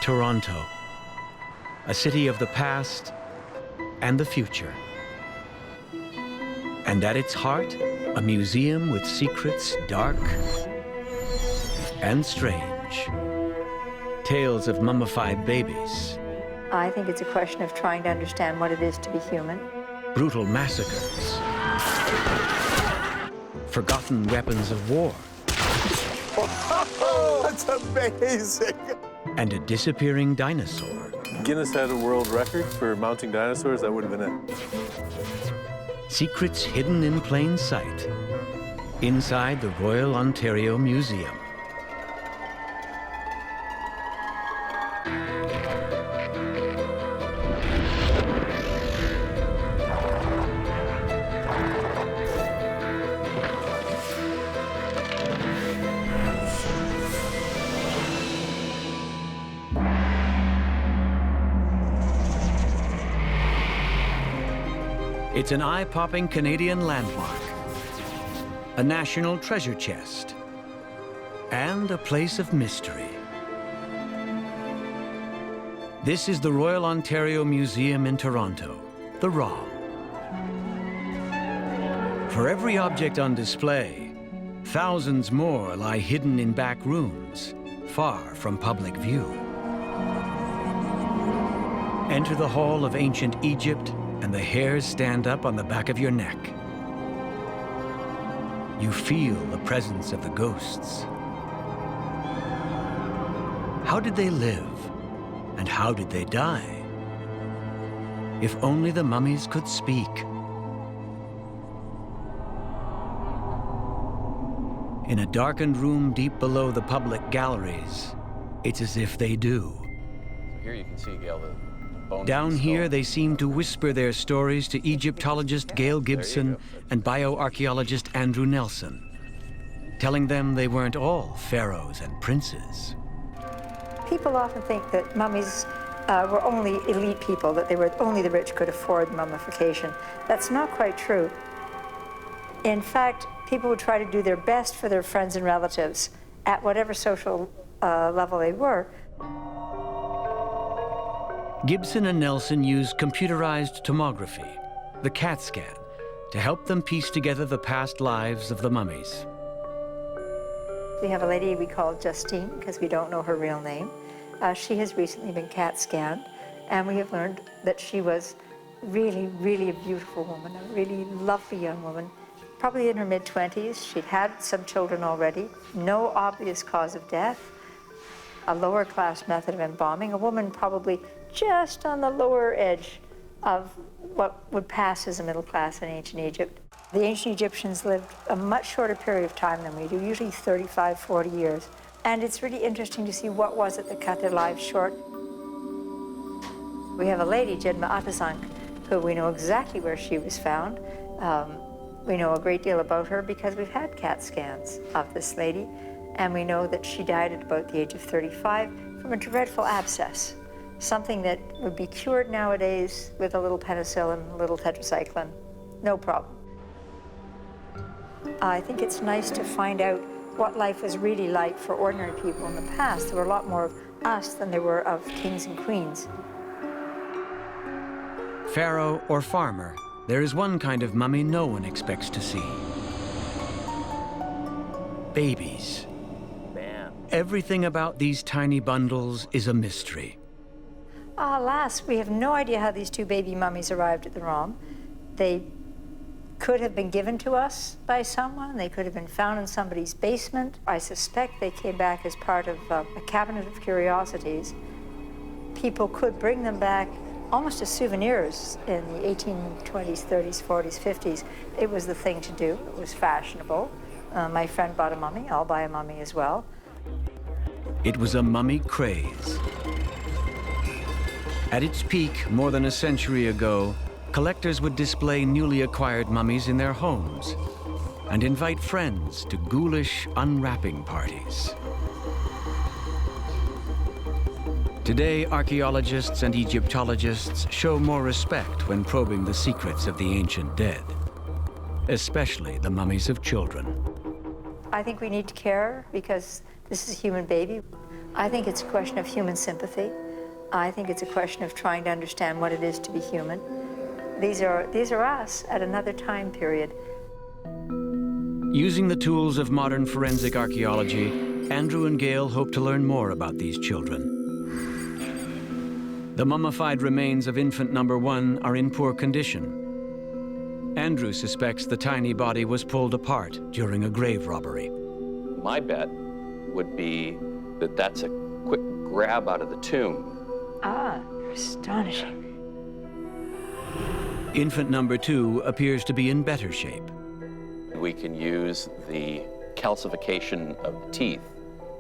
Toronto, a city of the past and the future. And at its heart, a museum with secrets dark and strange. Tales of mummified babies. I think it's a question of trying to understand what it is to be human. Brutal massacres. Forgotten weapons of war. Oh, that's amazing! And a disappearing dinosaur. Guinness had a world record for mounting dinosaurs. That would have been it. Secrets hidden in plain sight inside the Royal Ontario Museum. It's an eye-popping Canadian landmark, a national treasure chest, and a place of mystery. This is the Royal Ontario Museum in Toronto, the ROM. For every object on display, thousands more lie hidden in back rooms, far from public view. Enter the Hall of Ancient Egypt, and the hairs stand up on the back of your neck. You feel the presence of the ghosts. How did they live? And how did they die? If only the mummies could speak. In a darkened room deep below the public galleries, it's as if they do. So here you can see, Gail, the bones. Down here, they seem to whisper their stories to Egyptologist Gail Gibson and bioarchaeologist Andrew Nelson, telling them they weren't all pharaohs and princes. People often think that mummies were only elite people, that they were only the rich could afford mummification. That's not quite true. In fact, people would try to do their best for their friends and relatives at whatever social level they were. Gibson and Nelson used computerized tomography, the CAT scan, to help them piece together the past lives of the mummies. We have a lady we call Justine, because we don't know her real name. She has recently been CAT scanned, and we have learned that she was really, really a beautiful woman, a really lovely young woman, probably in her mid-20s. She'd had some children already, no obvious cause of death, a lower class method of embalming, a woman probably just on the lower edge of what would pass as a middle class in ancient Egypt. The ancient Egyptians lived a much shorter period of time than we do, usually 35, 40 years. And it's really interesting to see what was it that cut their lives short. We have a lady, Jedma Atasank, who we know exactly where she was found. We know a great deal about her because we've had CAT scans of this lady, and we know that she died at about the age of 35 from a dreadful abscess, something that would be cured nowadays with a little penicillin, a little tetracycline, no problem. I think it's nice to find out what life was really like for ordinary people in the past. There were a lot more of us than there were of kings and queens. Pharaoh or farmer, there is one kind of mummy no one expects to see. Babies. Man. Everything about these tiny bundles is a mystery. Alas, we have no idea how these two baby mummies arrived at the ROM. They could have been given to us by someone. They could have been found in somebody's basement. I suspect they came back as part of a cabinet of curiosities. People could bring them back almost as souvenirs in the 1820s, 30s, 40s, 50s. It was the thing to do. It was fashionable. My friend bought a mummy. I'll buy a mummy as well. It was a mummy craze. At its peak, more than a century ago, collectors would display newly acquired mummies in their homes and invite friends to ghoulish unwrapping parties. Today, archaeologists and Egyptologists show more respect when probing the secrets of the ancient dead, especially the mummies of children. I think we need to care because this is a human baby. I think it's a question of human sympathy. I think it's a question of trying to understand what it is to be human. These are us at another time period. Using the tools of modern forensic archaeology, Andrew and Gail hope to learn more about these children. The mummified remains of infant number 1 are in poor condition. Andrew suspects the tiny body was pulled apart during a grave robbery. My bet would be that that's a quick grab out of the tomb. Ah, astonishing. Infant number 2 appears to be in better shape. We can use the calcification of the teeth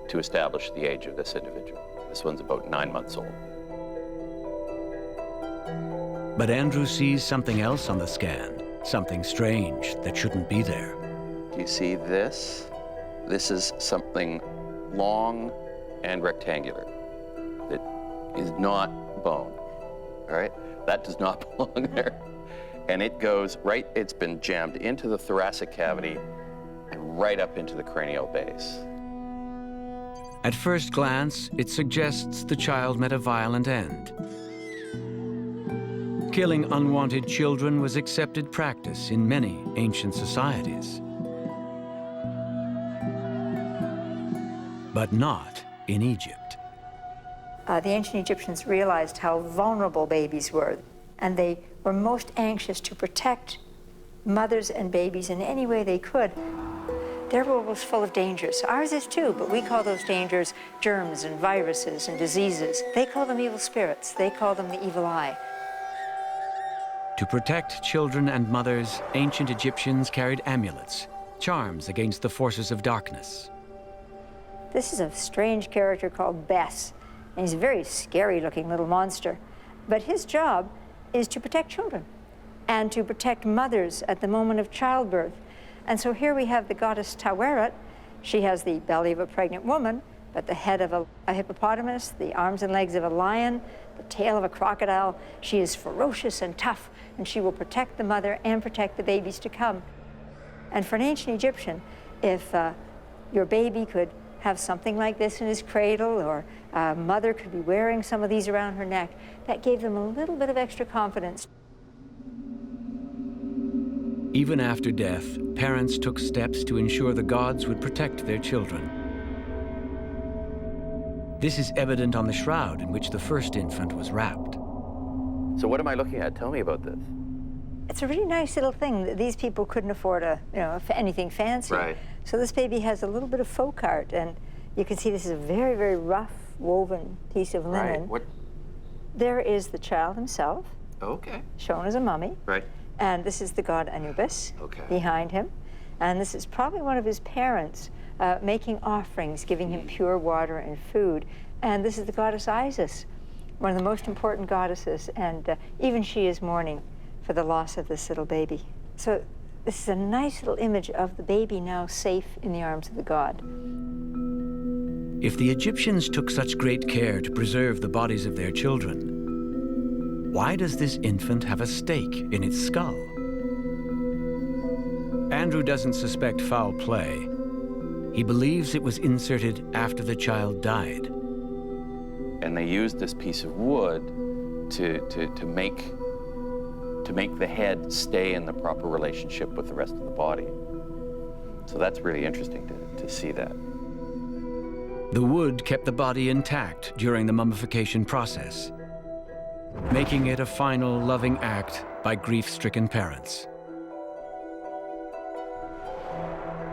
to establish the age of this individual. This one's about 9 months old. But Andrew sees something else on the scan, something strange that shouldn't be there. Do you see this? This is something long and rectangular that is not bone, all right? That does not belong there. And it goes right, it's been jammed into the thoracic cavity and right up into the cranial base. At first glance, it suggests the child met a violent end. Killing unwanted children was accepted practice in many ancient societies. But not in Egypt. The ancient Egyptians realized how vulnerable babies were, and they were most anxious to protect mothers and babies in any way they could. Their world was full of dangers. Ours is too, but we call those dangers germs and viruses and diseases. They call them evil spirits. They call them the evil eye. To protect children and mothers, ancient Egyptians carried amulets, charms against the forces of darkness. This is a strange character called Bess, and he's a very scary-looking little monster. But his job is to protect children and to protect mothers at the moment of childbirth. And so here we have the goddess Taweret. She has the belly of a pregnant woman, but the head of a hippopotamus, the arms and legs of a lion, the tail of a crocodile. She is ferocious and tough, and she will protect the mother and protect the babies to come. And for an ancient Egyptian, if your baby could have something like this in his cradle, or a mother could be wearing some of these around her neck, that gave them a little bit of extra confidence. Even after death, parents took steps to ensure the gods would protect their children. This is evident on the shroud in which the first infant was wrapped. So what am I looking at? Tell me about this. It's a really nice little thing. These people couldn't afford anything fancy. Right. So this baby has a little bit of folk art, and you can see this is a very, very rough woven piece of linen. Right. What? There is the child himself, Okay. shown as a mummy. Right. And this is the god Anubis behind him. And this is probably one of his parents making offerings, giving him pure water and food. And this is the goddess Isis, one of the most important goddesses, and even she is mourning for the loss of this little baby. So this is a nice little image of the baby now safe in the arms of the god. If the Egyptians took such great care to preserve the bodies of their children, why does this infant have a stake in its skull? Andrew doesn't suspect foul play. He believes it was inserted after the child died. And they used this piece of wood to make the head stay in the proper relationship with the rest of the body. So that's really interesting to see that. The wood kept the body intact during the mummification process, making it a final loving act by grief-stricken parents.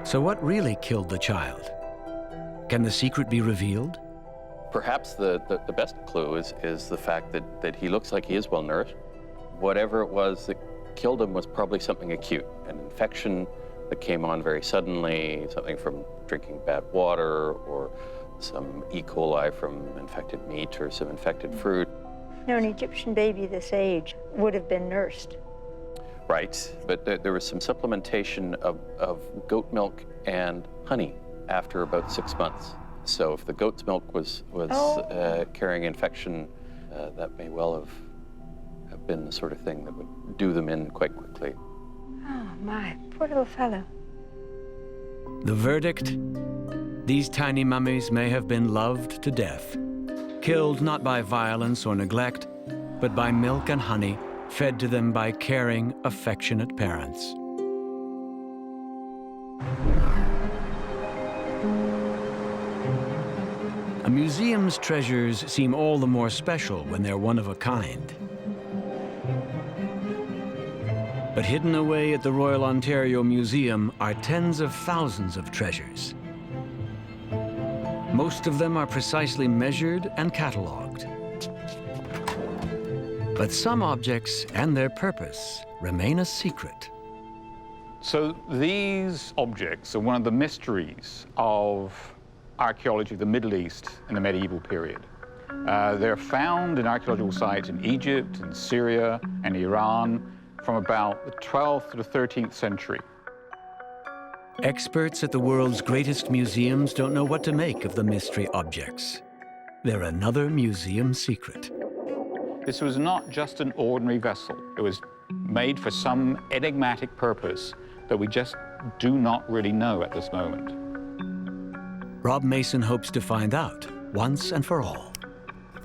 So what really killed the child? Can the secret be revealed? Perhaps the best clue is the fact that he looks like he is well nourished. Whatever it was that killed him was probably something acute, an infection that came on very suddenly, something from drinking bad water, or some E. coli from infected meat or some infected fruit. You know, an Egyptian baby this age would have been nursed. Right, but there was some supplementation of goat milk and honey after about 6 months. So if the goat's milk was carrying infection, that may well have been the sort of thing that would do them in quite quickly. Oh my, poor little fellow. The verdict? These tiny mummies may have been loved to death, killed not by violence or neglect, but by milk and honey fed to them by caring, affectionate parents. A museum's treasures seem all the more special when they're one of a kind. But hidden away at the Royal Ontario Museum are tens of thousands of treasures. Most of them are precisely measured and catalogued. But some objects and their purpose remain a secret. So these objects are one of the mysteries of archaeology of the Middle East in the medieval period. They're found in archaeological sites in Egypt, in Syria, and Iran from about the 12th to the 13th century. Experts at the world's greatest museums don't know what to make of the mystery objects. They're another museum secret. This was not just an ordinary vessel. It was made for some enigmatic purpose that we just do not really know at this moment. Rob Mason hopes to find out once and for all.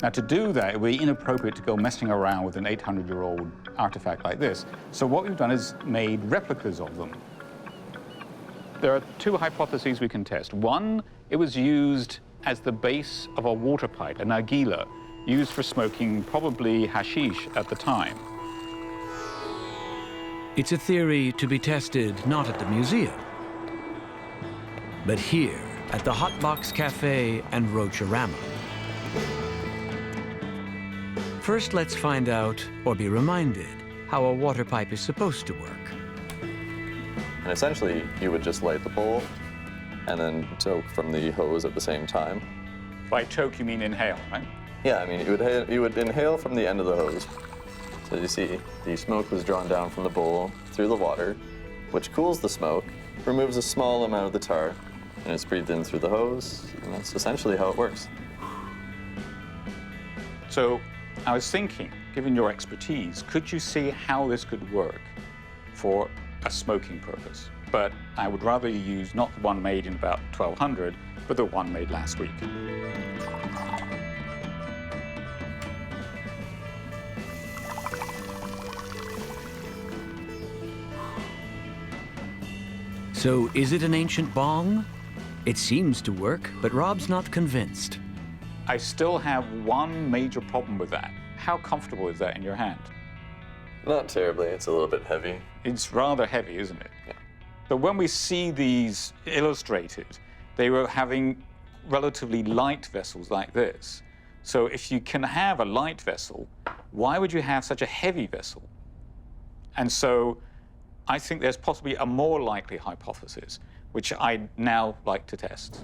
Now, to do that, it would be inappropriate to go messing around with an 800-year-old artifact like this. So what we've done is made replicas of them. There are two hypotheses we can test. One, it was used as the base of a water pipe, a nargila, used for smoking probably hashish at the time. It's a theory to be tested not at the museum, but here at the Hot Box Cafe and Rocherama. First, let's find out, or be reminded, how a water pipe is supposed to work. And essentially, you would just light the bowl and then choke from the hose at the same time. By choke, you mean inhale, right? Yeah, I mean, you would inhale from the end of the hose. So you see, the smoke was drawn down from the bowl through the water, which cools the smoke, removes a small amount of the tar, and it's breathed in through the hose, and that's essentially how it works. So I was thinking, given your expertise, could you see how this could work for a smoking purpose? But I would rather you use not the one made in about 1200, but the one made last week. So is it an ancient bong? It seems to work, but Rob's not convinced. I still have one major problem with that. How comfortable is that in your hand? Not terribly, it's a little bit heavy. It's rather heavy, isn't it? Yeah. But when we see these illustrated, they were having relatively light vessels like this. So if you can have a light vessel, why would you have such a heavy vessel? And so I think there's possibly a more likely hypothesis, which I'd now like to test.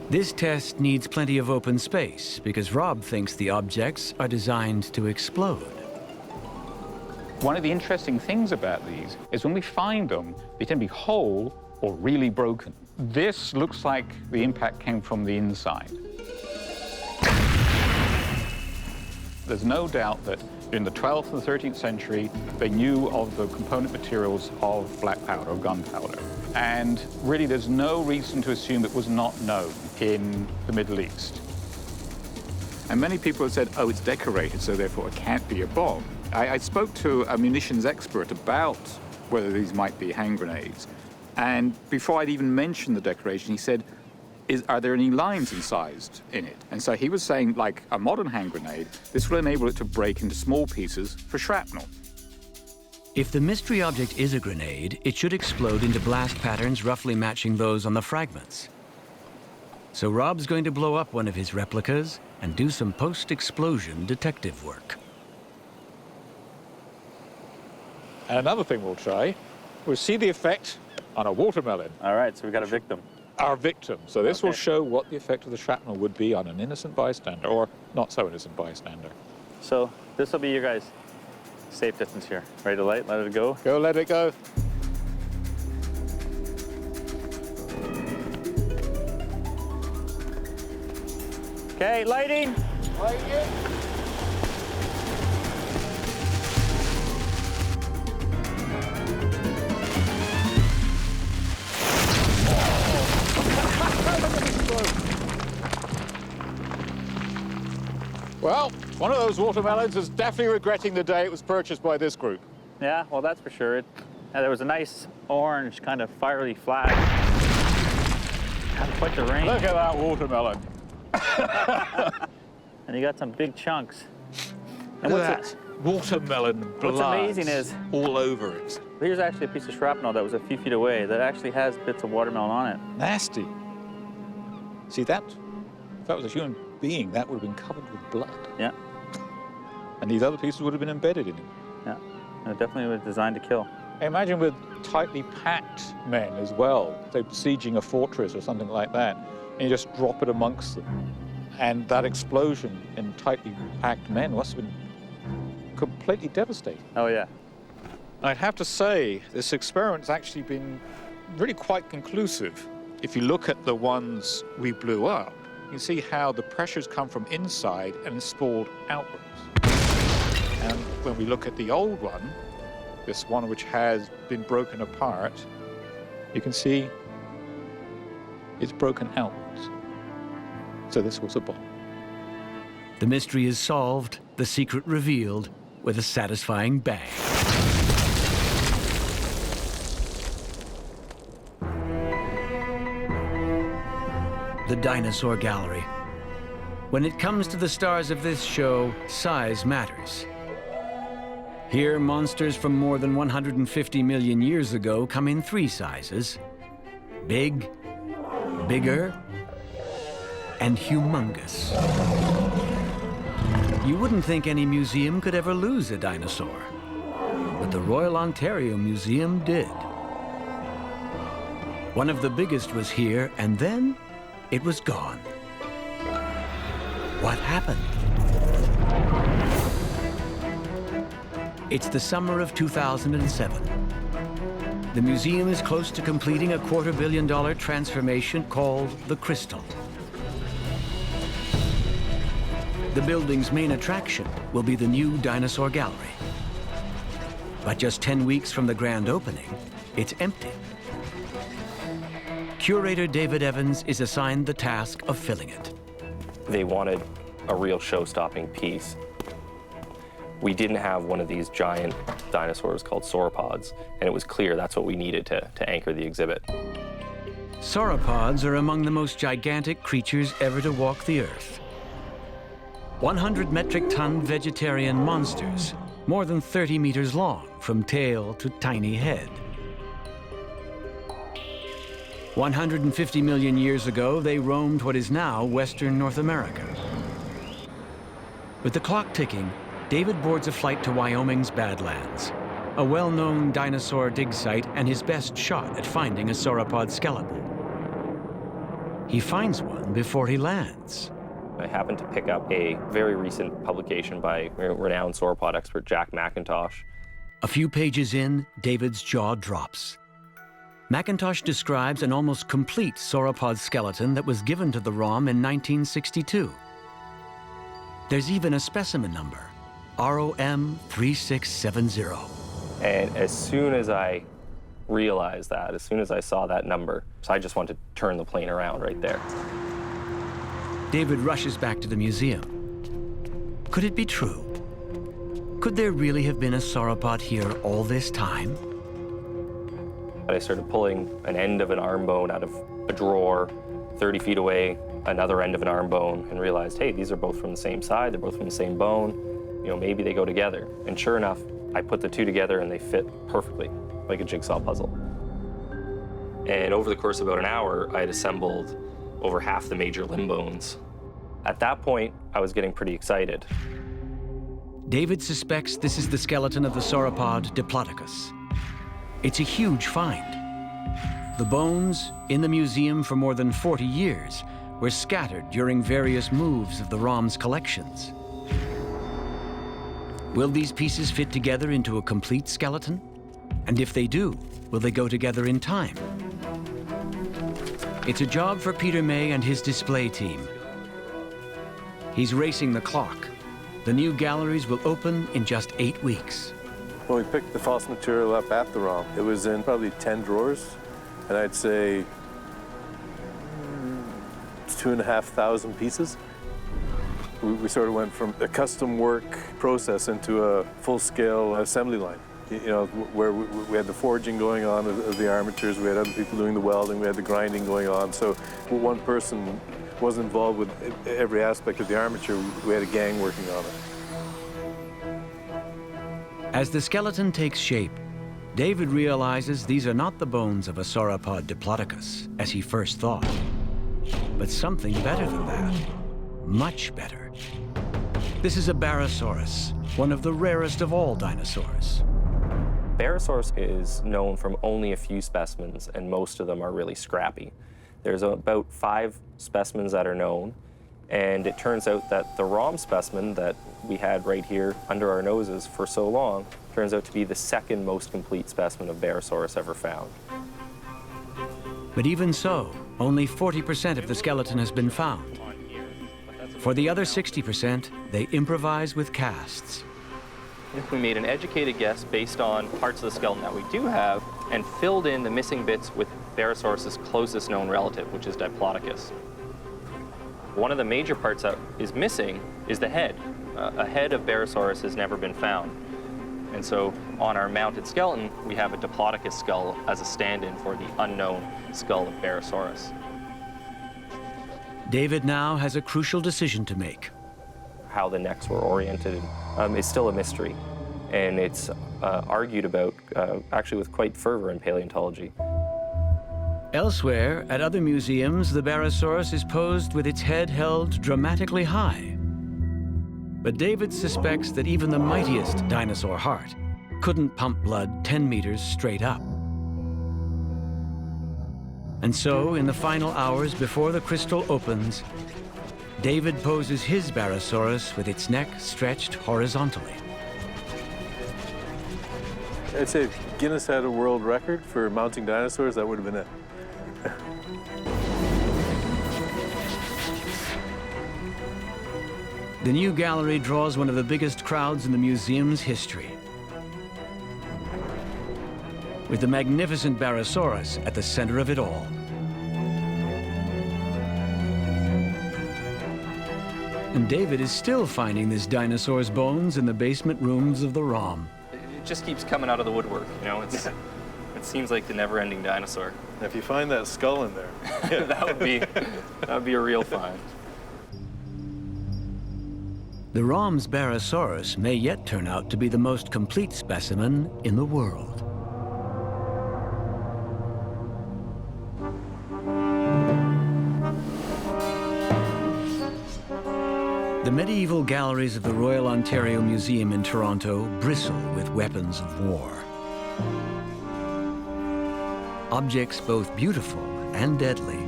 This test needs plenty of open space because Rob thinks the objects are designed to explode. One of the interesting things about these is when we find them, they tend to be whole or really broken. This looks like the impact came from the inside. There's no doubt that in the 12th and 13th century, they knew of the component materials of black powder, of gunpowder. And really, there's no reason to assume it was not known in the Middle East. And many people have said, oh, it's decorated, so therefore it can't be a bomb. I spoke to a munitions expert about whether these might be hand grenades. And before I'd even mentioned the decoration, he said, are there any lines incised in it? And so he was saying, like a modern hand grenade, this will enable it to break into small pieces for shrapnel. If the mystery object is a grenade, it should explode into blast patterns roughly matching those on the fragments. So Rob's going to blow up one of his replicas and do some post-explosion detective work. And another thing we'll try, we'll see the effect on a watermelon. All right, so we got a victim. Our victim. So this will show what the effect of the shrapnel would be on an innocent bystander, or not so innocent bystander. So this will be your guys' safe distance here. Ready to light? Let it go. Go, let it go. Okay, lighting. Lighting. Well, one of those watermelons is definitely regretting the day it was purchased by this group. Yeah, well, that's for sure. There was a nice orange, kind of fiery flag. Had quite the range. Look at that watermelon. And you got some big chunks. And what's that? Watermelon blood. What's amazing is all over it. here's actually a piece of shrapnel that was a few feet away that actually has bits of watermelon on it. Nasty. See that? If that was a human being, that would have been covered with blood. Yeah, And these other pieces would have been embedded in it. yeah. And it definitely was designed to kill. Imagine with tightly packed men as well, say besieging a fortress or something like that, and you just drop it amongst them. And that explosion in tightly packed men must have been completely devastating. Oh, yeah. I'd have to say this experiment's actually been really quite conclusive. If you look at the ones we blew up, you can see how the pressures come from inside and spalled outwards. And when we look at the old one, this one which has been broken apart, you can see it's broken outwards. So this was a bomb. The mystery is solved, the secret revealed, with a satisfying bang. The Dinosaur Gallery. When it comes to the stars of this show, size matters. Here, monsters from more than 150 million years ago come in three sizes: big, bigger, and humongous. You wouldn't think any museum could ever lose a dinosaur, but the Royal Ontario Museum did. One of the biggest was here, and then it was gone. What happened? It's the summer of 2007. The museum is close to completing a $250 million transformation called the Crystal. The building's main attraction will be the new Dinosaur Gallery. But just 10 weeks from the grand opening, it's empty. Curator David Evans is assigned the task of filling it. They wanted a real show-stopping piece. We didn't have one of these giant dinosaurs called sauropods, and it was clear that's what we needed to anchor the exhibit. Sauropods are among the most gigantic creatures ever to walk the earth. 100 metric ton vegetarian monsters, more than 30 meters long from tail to tiny head. 150 million years ago, they roamed what is now Western North America. With the clock ticking, David boards a flight to Wyoming's Badlands, a well-known dinosaur dig site and his best shot at finding a sauropod skeleton. He finds one before he lands. I happened to pick up a very recent publication by renowned sauropod expert Jack McIntosh. A few pages in, David's jaw drops. McIntosh describes an almost complete sauropod skeleton that was given to the ROM in 1962. There's even a specimen number, ROM 3670. And as soon as I realized that, as soon as I saw that number, so I just wanted to turn the plane around right there. David rushes back to the museum. Could it be true? Could there really have been a sauropod here all this time? I started pulling an end of an arm bone out of a drawer 30 feet away, another end of an arm bone, and realized, hey, these are both from the same side, they're both from the same bone, you know, maybe they go together. And sure enough, I put the two together and they fit perfectly, like a jigsaw puzzle. And over the course of about an hour, I had assembled over half the major limb bones. At that point, I was getting pretty excited. David suspects this is the skeleton of the sauropod Diplodocus. It's a huge find. The bones, in the museum for more than 40 years, were scattered during various moves of the ROM's collections. Will these pieces fit together into a complete skeleton? And if they do, will they go together in time? It's a job for Peter May and his display team. He's racing the clock. The new galleries will open in just 8 weeks. When we picked the fossil material up at the ROM, it was in probably 10 drawers, and I'd say 2,500 pieces. We sort of went from a custom work process into a full-scale assembly line. You know, where we had the forging going on of the armatures, we had other people doing the welding, we had the grinding going on. So one person wasn't involved with every aspect of the armature. We had a gang working on it. As the skeleton takes shape, David realizes these are not the bones of a sauropod diplodocus, as he first thought, but something better than that. Much better. This is a Barosaurus, one of the rarest of all dinosaurs. Barosaurus is known from only a few specimens, and most of them are really scrappy. There's about 5 specimens that are known, and it turns out that the ROM specimen that we had right here under our noses for so long turns out to be the second most complete specimen of Barosaurus ever found. But even so, only 40% of the skeleton has been found. For the other 60%, they improvise with casts. We made an educated guess based on parts of the skeleton that we do have and filled in the missing bits with Barosaurus's closest known relative, which is Diplodocus. One of the major parts that is missing is the head. A head of Barosaurus has never been found. And so on our mounted skeleton, we have a Diplodocus skull as a stand-in for the unknown skull of Barosaurus. David now has a crucial decision to make. How the necks were oriented is still a mystery, and it's argued about actually with quite fervor in paleontology. Elsewhere, at other museums, the Barosaurus is posed with its head held dramatically high. But David suspects that even the mightiest dinosaur heart couldn't pump blood 10 meters straight up. And so, in the final hours before the crystal opens, David poses his Barosaurus with its neck stretched horizontally. I'd say if Guinness had a world record for mounting dinosaurs, that would have been it. The new gallery draws one of the biggest crowds in the museum's history, with the magnificent Barosaurus at the center of it all. And David is still finding this dinosaur's bones in the basement rooms of the ROM. It just keeps coming out of the woodwork, you know? It seems like the never-ending dinosaur. If you find that skull in there, that would be a real find. The ROM's Barosaurus may yet turn out to be the most complete specimen in the world. The medieval galleries of the Royal Ontario Museum in Toronto bristle with weapons of war. Objects both beautiful and deadly.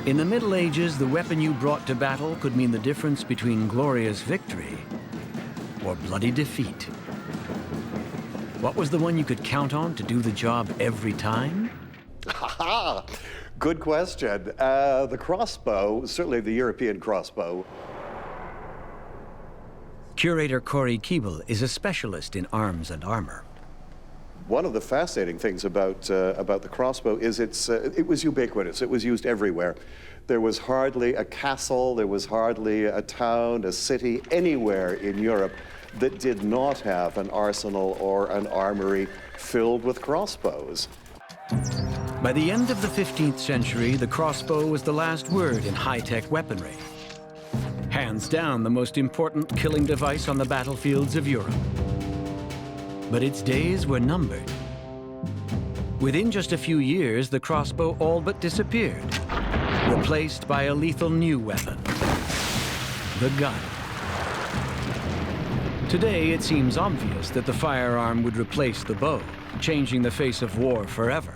In the Middle Ages, the weapon you brought to battle could mean the difference between glorious victory or bloody defeat. What was the one you could count on to do the job every time? Ha! Good question. The crossbow, certainly the European crossbow. Curator Corey Keeble is a specialist in arms and armor. One of the fascinating things about the crossbow is it was ubiquitous. It was used everywhere. There was hardly a castle, there was hardly a town, a city, anywhere in Europe that did not have an arsenal or an armory filled with crossbows. By the end of the 15th century, the crossbow was the last word in high-tech weaponry. Hands down, the most important killing device on the battlefields of Europe. But its days were numbered. Within just a few years, the crossbow all but disappeared, replaced by a lethal new weapon, the gun. Today, it seems obvious that the firearm would replace the bow, changing the face of war forever.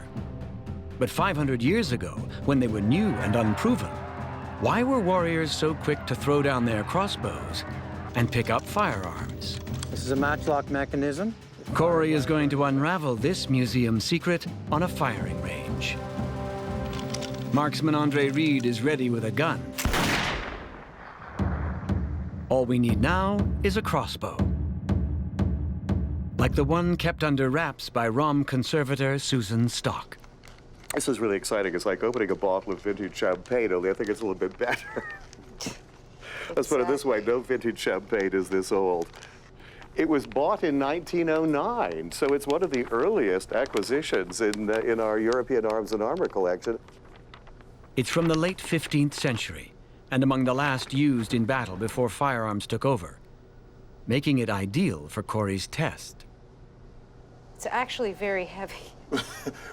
But 500 years ago, when they were new and unproven, why were warriors so quick to throw down their crossbows and pick up firearms? This is a matchlock mechanism. Corey is going to unravel this museum secret on a firing range. Marksman Andre Reed is ready with a gun. All we need now is a crossbow, like the one kept under wraps by ROM conservator Susan Stock. This is really exciting. It's like opening a bottle of vintage champagne, only I think it's a little bit better. Let's put it this way, no vintage champagne is this old. It was bought in 1909, so it's one of the earliest acquisitions in our European arms and armor collection. It's from the late 15th century, and among the last used in battle before firearms took over, making it ideal for Corey's test. It's actually very heavy.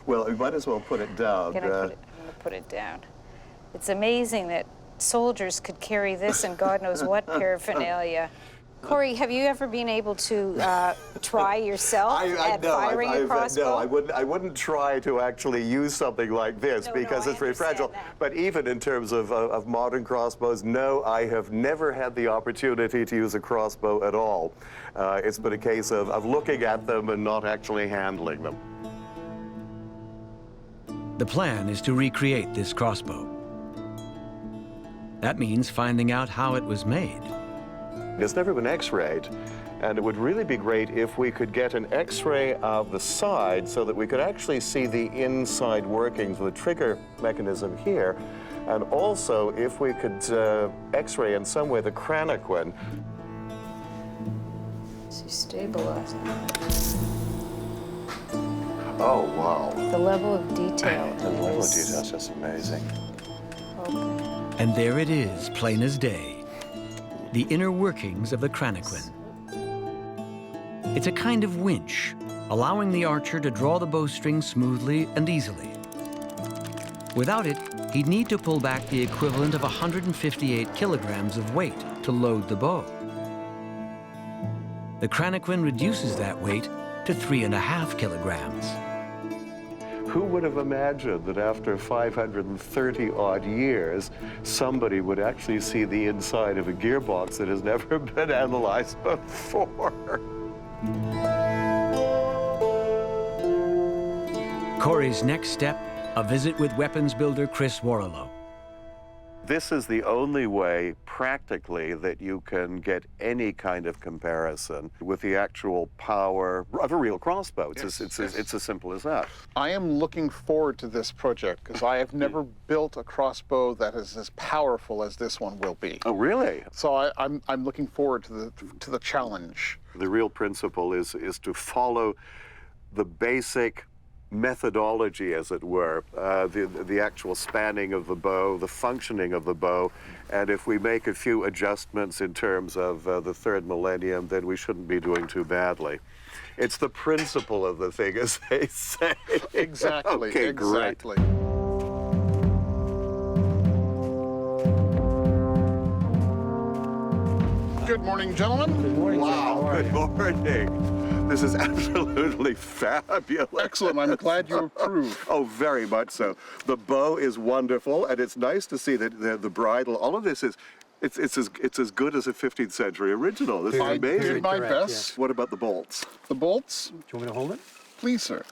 Well, we might as well put it down. I'm gonna put it down. It's amazing that soldiers could carry this and God knows what paraphernalia. Corey, have you ever been able to try yourself at firing a crossbow? No, I wouldn't try to actually use something like this because it's very fragile. That. But even in terms of modern crossbows, no, I have never had the opportunity to use a crossbow at all. It's been a case of looking at them and not actually handling them. The plan is to recreate this crossbow. That means finding out how it was made. It's never been x-rayed, and it would really be great if we could get an x-ray of the side so that we could actually see the inside workings of the trigger mechanism here, and also if we could x-ray in some way the craniquin. So stabilize. Oh, wow. The level of detail. The level of detail is just amazing. And there it is, plain as day. The inner workings of the craniquin. It's a kind of winch, allowing the archer to draw the bowstring smoothly and easily. Without it, he'd need to pull back the equivalent of 158 kilograms of weight to load the bow. The craniquin reduces that weight to 3.5 kilograms. Who would have imagined that after 530 odd years, somebody would actually see the inside of a gearbox that has never been analyzed before? Corey's next step, a visit with weapons builder Chris Warrilow. This is the only way, practically, that you can get any kind of comparison with the actual power of a real crossbow. It's as simple as that. I am looking forward to this project because I have never built a crossbow that is as powerful as this one will be. Oh, really? So I'm looking forward to the challenge. The real principle is to follow the basic methodology, as it were, the actual spanning of the bow, the functioning of the bow, and if we make a few adjustments in terms of the third millennium, then we shouldn't be doing too badly. It's the principle of the thing, as they say. Exactly. Okay, exactly. Great. Good morning, gentlemen. Good morning. Wow, good morning. This is absolutely fabulous. Excellent. I'm glad you approve. Oh, very much so. The bow is wonderful, and it's nice to see that the bridle, all of this is, it's as good as a 15th century original. This is I amazing. did my Correct, best. What about the bolts? The bolts, Do you want me to hold it? please, sir.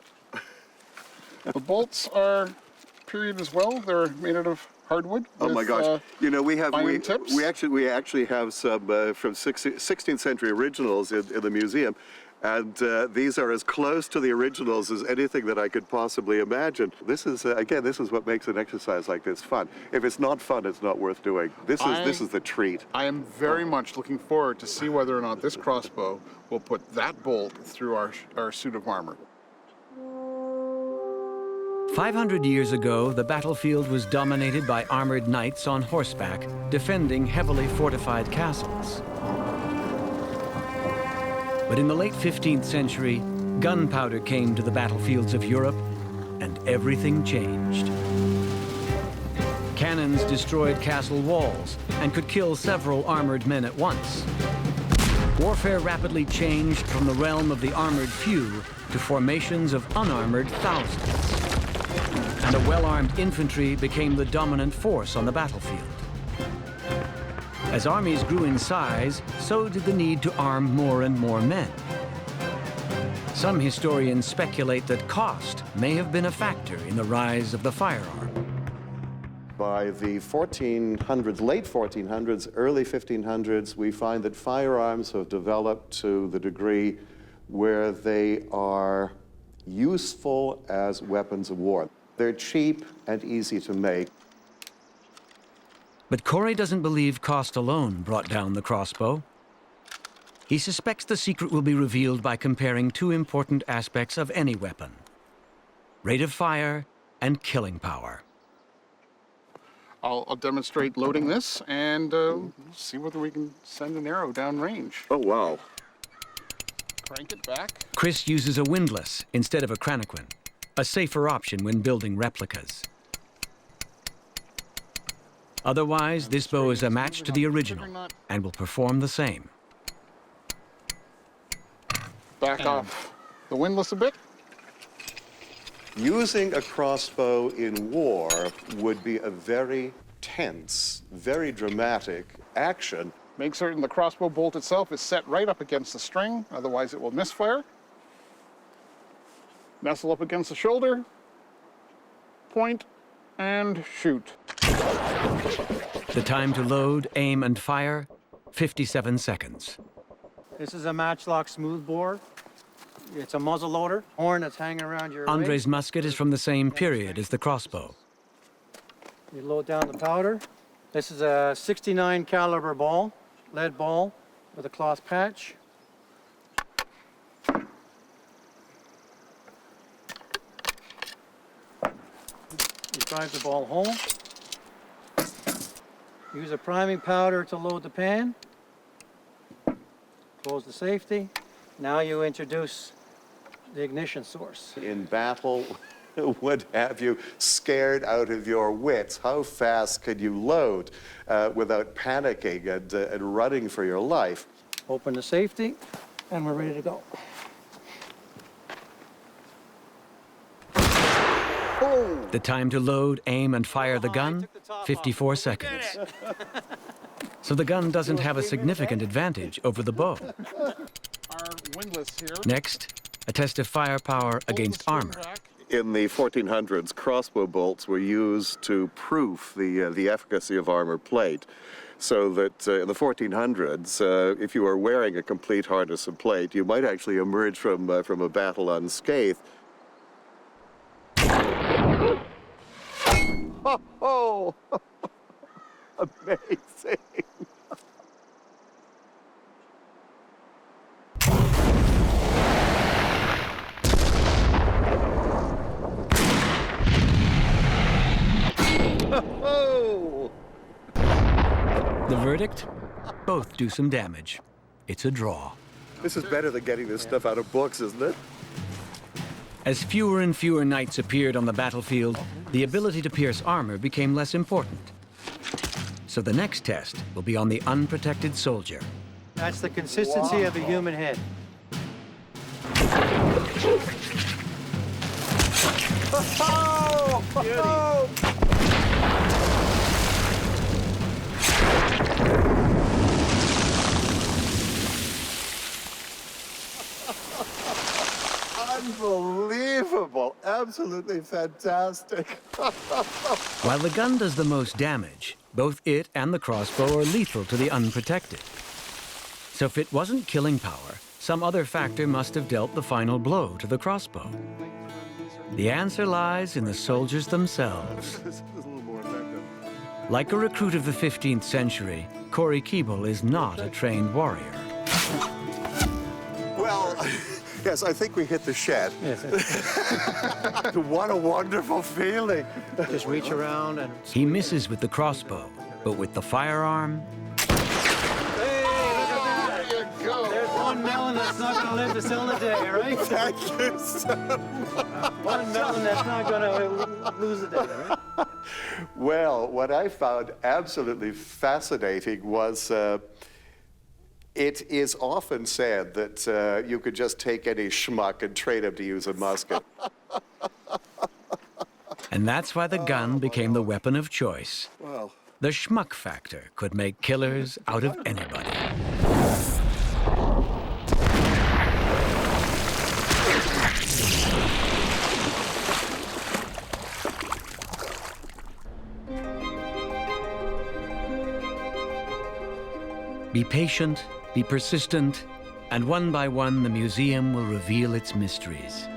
The bolts are period as well. They're made out of hardwood. Oh my gosh! You know, we tips? actually have some from 16th century originals in the museum, and these are as close to the originals as anything that I could possibly imagine. This is again, this is what makes an exercise like this fun. If it's not fun, it's not worth doing. This is the treat. I am very much looking forward to see whether or not this crossbow will put that bolt through our suit of armor. 500 years ago, the battlefield was dominated by armored knights on horseback, defending heavily fortified castles. But in the late 15th century, gunpowder came to the battlefields of Europe, and everything changed. Cannons destroyed castle walls and could kill several armored men at once. Warfare rapidly changed from the realm of the armored few to formations of unarmored thousands. And a well-armed infantry became the dominant force on the battlefield. As armies grew in size, so did the need to arm more and more men. Some historians speculate that cost may have been a factor in the rise of the firearm. By the 1400s, late 1400s, early 1500s, we find that firearms have developed to the degree where they are useful as weapons of war. They're cheap and easy to make. But Corey doesn't believe cost alone brought down the crossbow. He suspects the secret will be revealed by comparing two important aspects of any weapon: rate of fire and killing power. I'll demonstrate loading this and see whether we can send an arrow down range. Oh, wow. Crank it back. Chris uses a windlass instead of a cranaquin, a safer option when building replicas. Otherwise, this bow is a match to the original and will perform the same. Back off the windlass a bit. Using a crossbow in war would be a very tense, very dramatic action. Make certain the crossbow bolt itself is set right up against the string, otherwise it will misfire. Nestle up against the shoulder, point, and shoot. The time to load, aim, and fire, 57 seconds. This is a matchlock smoothbore. It's a muzzle loader, horn that's hanging around your Andre's waist. musket is from the same period as the crossbow. You load down the powder. This is a 69 caliber ball, lead ball with a cloth patch. You drive the ball home. Use a priming powder to load the pan. Close the safety. Now you introduce the ignition source. In battle would have you scared out of your wits. How fast could you load without panicking and running for your life? Open the safety, and we're ready to go. The time to load, aim, and fire the gun, 54 seconds. So the gun doesn't have a significant advantage over the bow. Our windlass here. Next, a test of firepower against armor. In the 1400s, crossbow bolts were used to proof the efficacy of armor plate. So that in the 1400s, if you were wearing a complete harness and plate, you might actually emerge from a battle unscathed. Oh, amazing. Oh. The verdict? Both do some damage. It's a draw. This is better than getting this stuff out of books, isn't it? As fewer and fewer knights appeared on the battlefield, the ability to pierce armor became less important. So the next test will be on the unprotected soldier. That's the consistency of a human head. Unbelievable, absolutely fantastic. While the gun does the most damage, both it and the crossbow are lethal to the unprotected. So if it wasn't killing power, some other factor must have dealt the final blow to the crossbow. The answer lies in the soldiers themselves. Like a recruit of the 15th century, Corey Keeble is not a trained warrior. Well, yes, I think we hit the shed. Yes. What a wonderful feeling. Just reach around and... He misses with the crossbow, but with the firearm, There's one melon that's not going to live to sell the day, right? Thank you so much. One melon that's not going to lose the day, right? Well, what I found absolutely fascinating was it is often said that you could just take any schmuck and train him to use a musket. and that's why the gun became the weapon of choice. Well, The schmuck factor could make killers out of anybody. Be patient, be persistent, and one by one the museum will reveal its mysteries.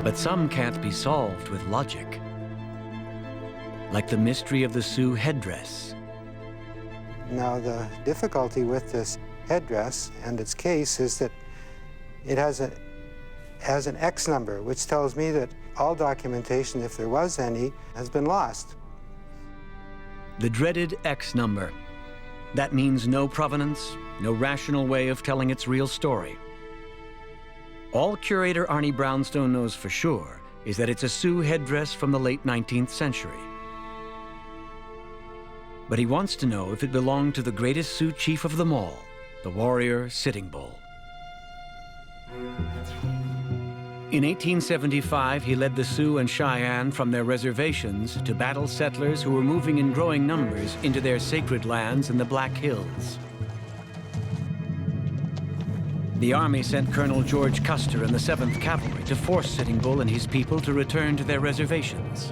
But some can't be solved with logic. Like the mystery of the Sioux headdress. Now, the difficulty with this headdress and its case is that it has an X number, which tells me that all documentation, if there was any, has been lost. The dreaded X number. That means no provenance, no rational way of telling its real story. All curator Arnie Brownstone knows for sure is that it's a Sioux headdress from the late 19th century. But he wants to know if it belonged to the greatest Sioux chief of them all, the warrior Sitting Bull. In 1875, he led the Sioux and Cheyenne from their reservations to battle settlers who were moving in growing numbers into their sacred lands in the Black Hills. The Army sent Colonel George Custer and the 7th Cavalry to force Sitting Bull and his people to return to their reservations.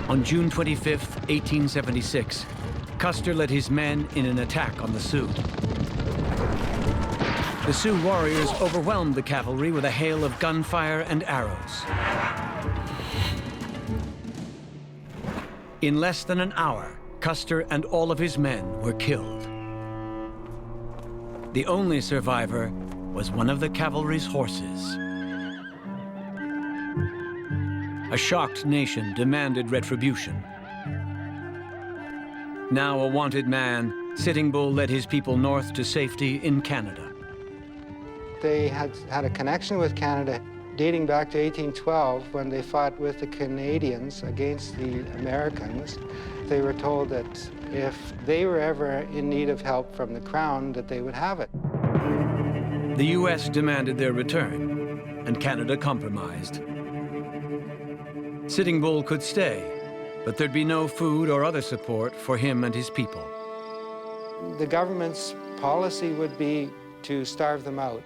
On June 25, 1876, Custer led his men in an attack on the Sioux. The Sioux warriors overwhelmed the cavalry with a hail of gunfire and arrows. In less than an hour, Custer and all of his men were killed. The only survivor was one of the cavalry's horses. A shocked nation demanded retribution. Now a wanted man, Sitting Bull led his people north to safety in Canada. They had a connection with Canada dating back to 1812 when they fought with the Canadians against the Americans. They were told that if they were ever in need of help from the Crown, that they would have it. The U.S. demanded their return, and Canada compromised. Sitting Bull could stay, but there'd be no food or other support for him and his people. The government's policy would be to starve them out.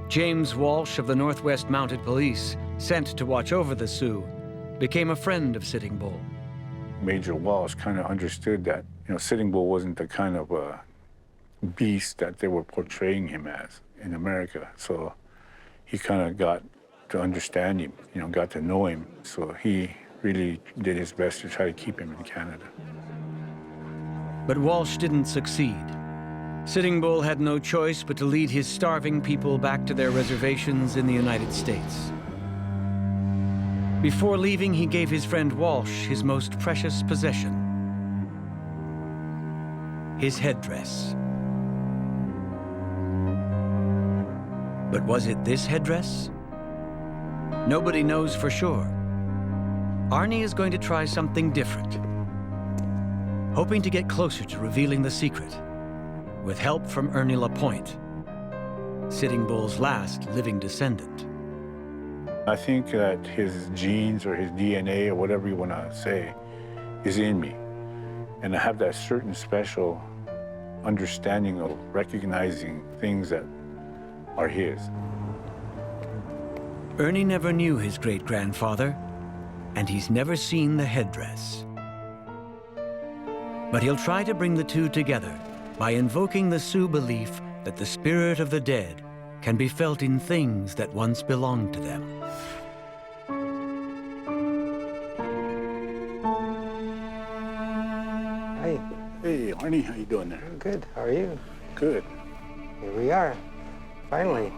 James Walsh of the Northwest Mounted Police, sent to watch over the Sioux, became a friend of Sitting Bull. Major Walsh kind of understood that, Sitting Bull wasn't the kind of beast that they were portraying him as in America. So he kind of got to understand him, got to know him. So he really did his best to try to keep him in Canada. But Walsh didn't succeed. Sitting Bull had no choice but to lead his starving people back to their reservations in the United States. Before leaving, he gave his friend Walsh his most precious possession, his headdress. But was it this headdress? Nobody knows for sure. Arnie is going to try something different, hoping to get closer to revealing the secret, with help from Ernie LaPointe, Sitting Bull's last living descendant. I think that his genes or his DNA or whatever you want to say is in me. And I have that certain special understanding of recognizing things that are his. Ernie never knew his great-grandfather, and he's never seen the headdress. But he'll try to bring the two together by invoking the Sioux belief that the spirit of the dead can be felt in things that once belonged to them. Hi. Hey, Arnie, how you doing there? Good. How are you? Good. Here we are. Finally.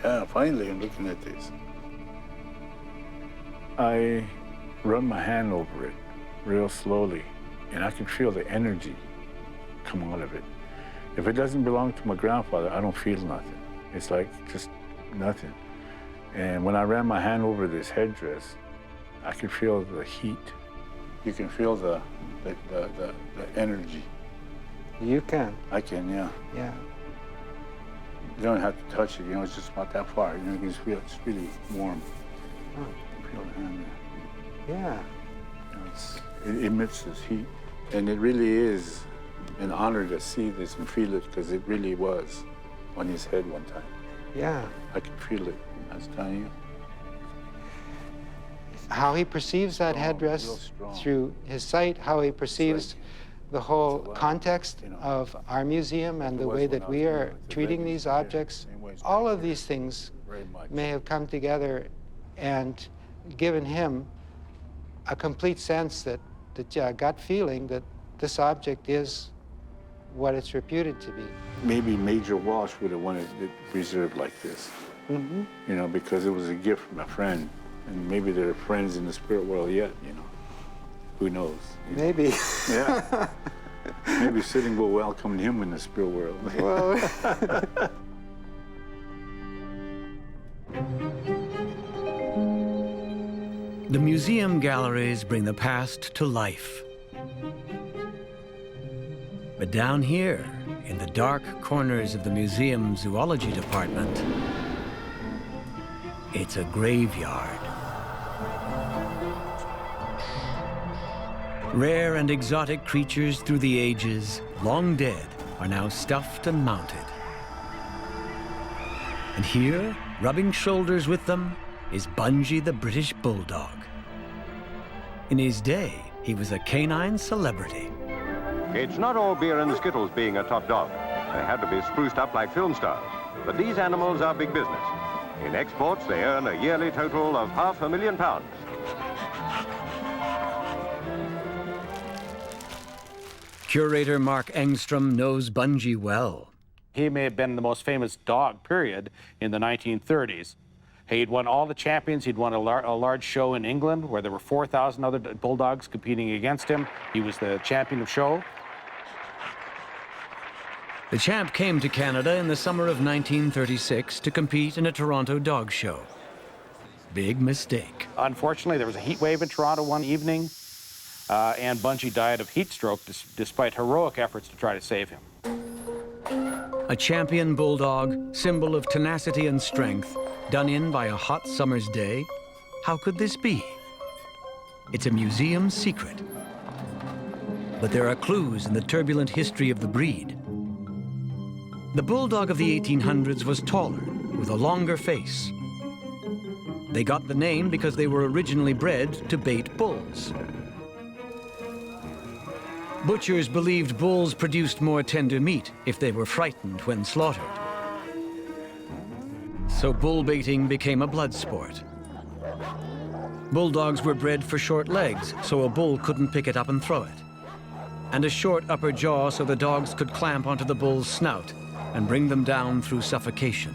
Yeah, finally I'm looking at this. I run my hand over it real slowly, and I can feel the energy come out of it. If it doesn't belong to my grandfather, I don't feel nothing. It's like just nothing. And when I ran my hand over this headdress, I could feel the heat. You can feel the energy. You can? I can, yeah. Yeah. You don't have to touch it, it's just about that far. You can just feel it's really warm. Oh. You feel the hand there. Yeah. It emits this heat. And it really is an honor to see this and feel it, because it really was on his head one time. Yeah. I could feel it, I was telling you. How he perceives that headdress through his sight, how he perceives the whole context of our museum and the way that we are treating these objects, all of these things may have come together and given him a complete sense that, gut feeling that this object is what it's reputed to be. Maybe Major Walsh would have wanted it preserved like this, you know, because it was a gift from a friend. And maybe they're friends in the spirit world yet, you know. Who knows? Maybe. Yeah. Maybe Sitting Bull welcomed him in the spirit world. Well. The museum galleries bring the past to life. But down here, in the dark corners of the museum's zoology department, it's a graveyard. Rare and exotic creatures through the ages, long dead, are now stuffed and mounted. And here, rubbing shoulders with them, is Bungie the British Bulldog. In his day, he was a canine celebrity. It's not all beer and Skittles being a top dog. They had to be spruced up like film stars. But these animals are big business. In exports, they earn a yearly total of £500,000. Curator Mark Engstrom knows Bungie well. He may have been the most famous dog, period, in the 1930s. He'd won all the champions. He'd won a large show in England where there were 4,000 other bulldogs competing against him. He was the champion of show. The champ came to Canada in the summer of 1936 to compete in a Toronto dog show. Big mistake. Unfortunately, there was a heat wave in Toronto one evening, and Bungie died of heat stroke despite heroic efforts to try to save him. A champion bulldog, symbol of tenacity and strength, done in by a hot summer's day. How could this be? It's a museum secret. But there are clues in the turbulent history of the breed. The bulldog of the 1800s was taller, with a longer face. They got the name because they were originally bred to bait bulls. Butchers believed bulls produced more tender meat if they were frightened when slaughtered. So bull baiting became a blood sport. Bulldogs were bred for short legs, so a bull couldn't pick it up and throw it. And a short upper jaw so the dogs could clamp onto the bull's snout and bring them down through suffocation.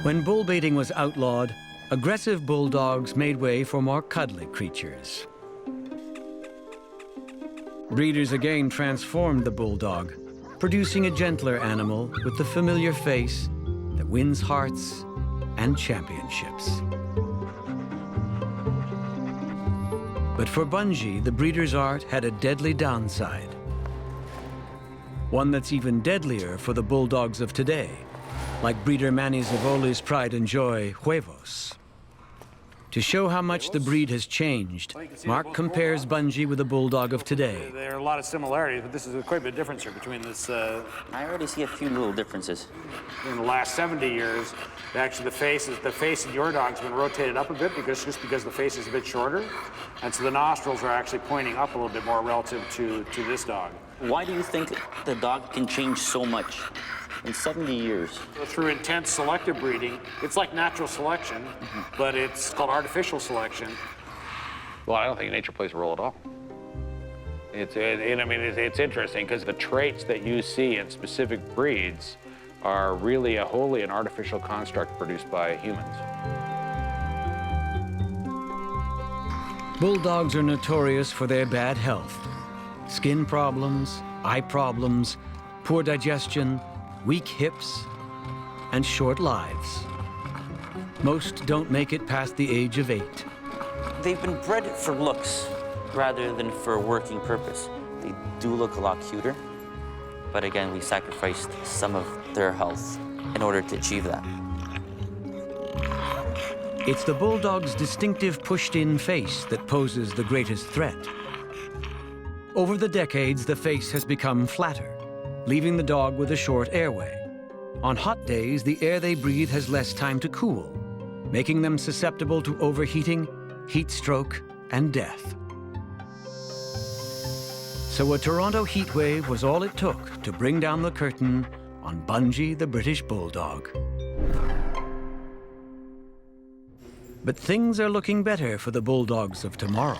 When bull baiting was outlawed, aggressive bulldogs made way for more cuddly creatures. Breeders again transformed the bulldog, producing a gentler animal with the familiar face that wins hearts and championships. But for Bungie, the breeder's art had a deadly downside. One that's even deadlier for the bulldogs of today, like breeder Manny Zavoli's pride and joy, Huevos. To show how much the breed has changed, Mark compares Bungie with the bulldog of today. There are a lot of similarities, but this is quite a bit of difference here between this. I already see a few little differences. In the last 70 years, actually the face in your dog's been rotated up a bit because the face is a bit shorter, and so the nostrils are actually pointing up a little bit more relative to this dog. Why do you think the dog can change so much in 70 years? Through intense selective breeding, it's like natural selection, but it's called artificial selection. Well, I don't think nature plays a role at all. It's interesting because the traits that you see in specific breeds are really wholly an artificial construct produced by humans. Bulldogs are notorious for their bad health. Skin problems, eye problems, poor digestion, weak hips, and short lives. Most don't make it past the age of 8. They've been bred for looks rather than for a working purpose. They do look a lot cuter, but again, we sacrificed some of their health in order to achieve that. It's the bulldog's distinctive pushed-in face that poses the greatest threat. Over the decades, the face has become flatter, leaving the dog with a short airway. On hot days, the air they breathe has less time to cool, making them susceptible to overheating, heat stroke, and death. So a Toronto heat wave was all it took to bring down the curtain on Bungie, the British Bulldog. But things are looking better for the bulldogs of tomorrow.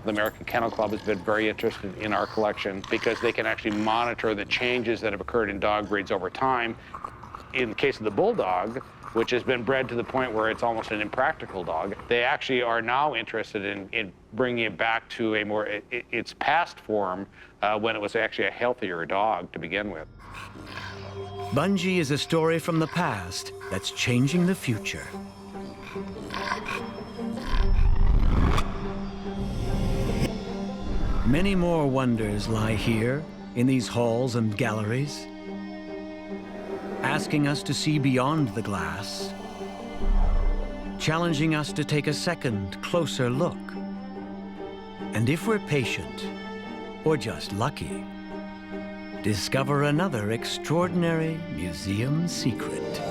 The American Kennel Club has been very interested in our collection because they can actually monitor the changes that have occurred in dog breeds over time. In the case of the Bulldog, which has been bred to the point where it's almost an impractical dog, they actually are now interested in bringing it back to a more, its past form when it was actually a healthier dog to begin with. Bungie is a story from the past that's changing the future. Many more wonders lie here in these halls and galleries, asking us to see beyond the glass, challenging us to take a second, closer look. And if we're patient, or just lucky, discover another extraordinary museum secret.